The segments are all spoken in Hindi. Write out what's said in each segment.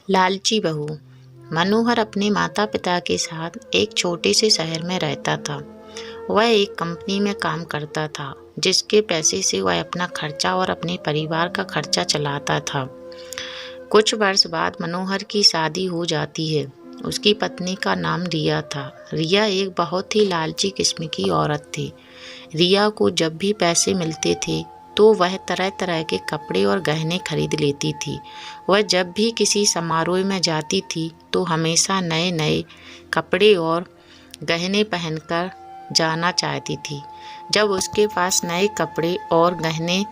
लालची बहू। मनोहर अपने माता पिता के साथ एक छोटे से शहर में रहता था। वह एक कंपनी में काम करता था, जिसके पैसे से वह अपना खर्चा और अपने परिवार का खर्चा चलाता था। कुछ वर्ष बाद मनोहर की शादी हो जाती है। उसकी पत्नी का नाम रिया था। रिया एक बहुत ही लालची किस्म की औरत थी। रिया को जब भी पैसे मिलते थे तो वह तरह तरह के कपड़े और गहने खरीद लेती थी। वह जब भी किसी समारोह में जाती थी तो हमेशा नए नए कपड़े और गहने पहनकर जाना चाहती थी। जब उसके पास नए कपड़े और गहने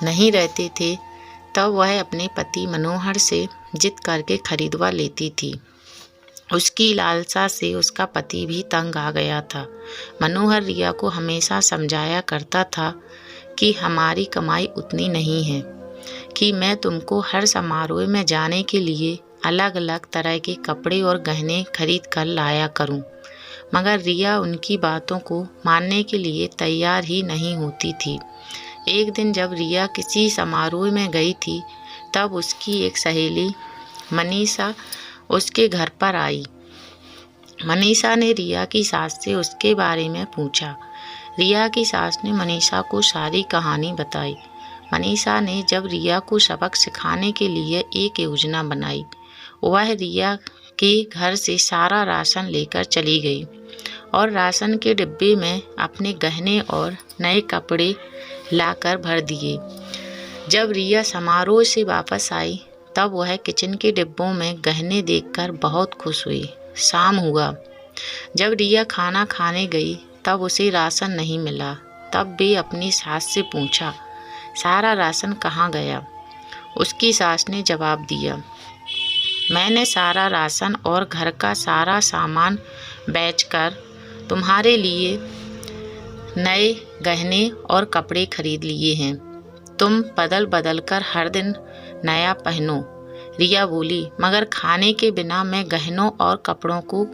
नहीं रहते थे तब वह अपने पति मनोहर से जिद करके खरीदवा लेती थी। उसकी लालसा से उसका पति भी तंग आ गया था। मनोहर रिया को हमेशा समझाया करता था कि हमारी कमाई उतनी नहीं है कि मैं तुमको हर समारोह में जाने के लिए अलग अलग तरह के कपड़े और गहने खरीद कर लाया करूं। मगर रिया उनकी बातों को मानने के लिए तैयार ही नहीं होती थी। एक दिन जब रिया किसी समारोह में गई थी तब उसकी एक सहेली मनीषा उसके घर पर आई। मनीषा ने रिया की सास से उसके बारे में पूछा। रिया की सास ने मनीषा को सारी कहानी बताई। मनीषा ने जब रिया को सबक सिखाने के लिए एक योजना बनाई। वह रिया के घर से सारा राशन लेकर चली गई और राशन के डिब्बे में अपने गहने और नए कपड़े लाकर भर दिए। जब रिया समारोह से वापस आई तब वह किचन के डिब्बों में गहने देखकर बहुत खुश हुई। शाम हुआ। जब रिया खाना खाने गई तब उसे राशन नहीं मिला। तब भी अपनी सास से पूछा, सारा राशन कहाँ गया? उसकी सास ने जवाब दिया, मैंने सारा राशन और घर का सारा सामान बेचकर तुम्हारे लिए नए गहने और कपड़े खरीद लिए हैं। तुम बदल बदल कर हर दिन नया पहनो। रिया बोली, मगर खाने के बिना मैं गहनों और कपड़ों को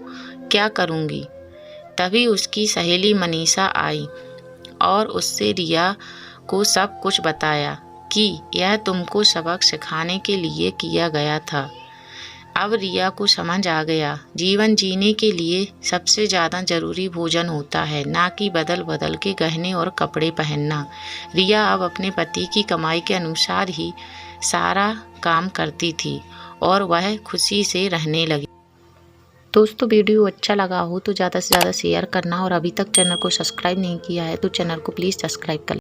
क्या करूँगी? तभी उसकी सहेली मनीषा आई और उससे रिया को सब कुछ बताया कि यह तुमको सबक सिखाने के लिए किया गया था। अब रिया को समझ आ गया, जीवन जीने के लिए सबसे ज़्यादा ज़रूरी भोजन होता है, ना कि बदल बदल के गहने और कपड़े पहनना। रिया अब अपने पति की कमाई के अनुसार ही सारा काम करती थी और वह खुशी से रहने लगी। दोस्तों, वीडियो अच्छा लगा हो तो ज़्यादा से ज़्यादा शेयर करना और अभी तक चैनल को सब्सक्राइब नहीं किया है तो चैनल को प्लीज़ सब्सक्राइब कर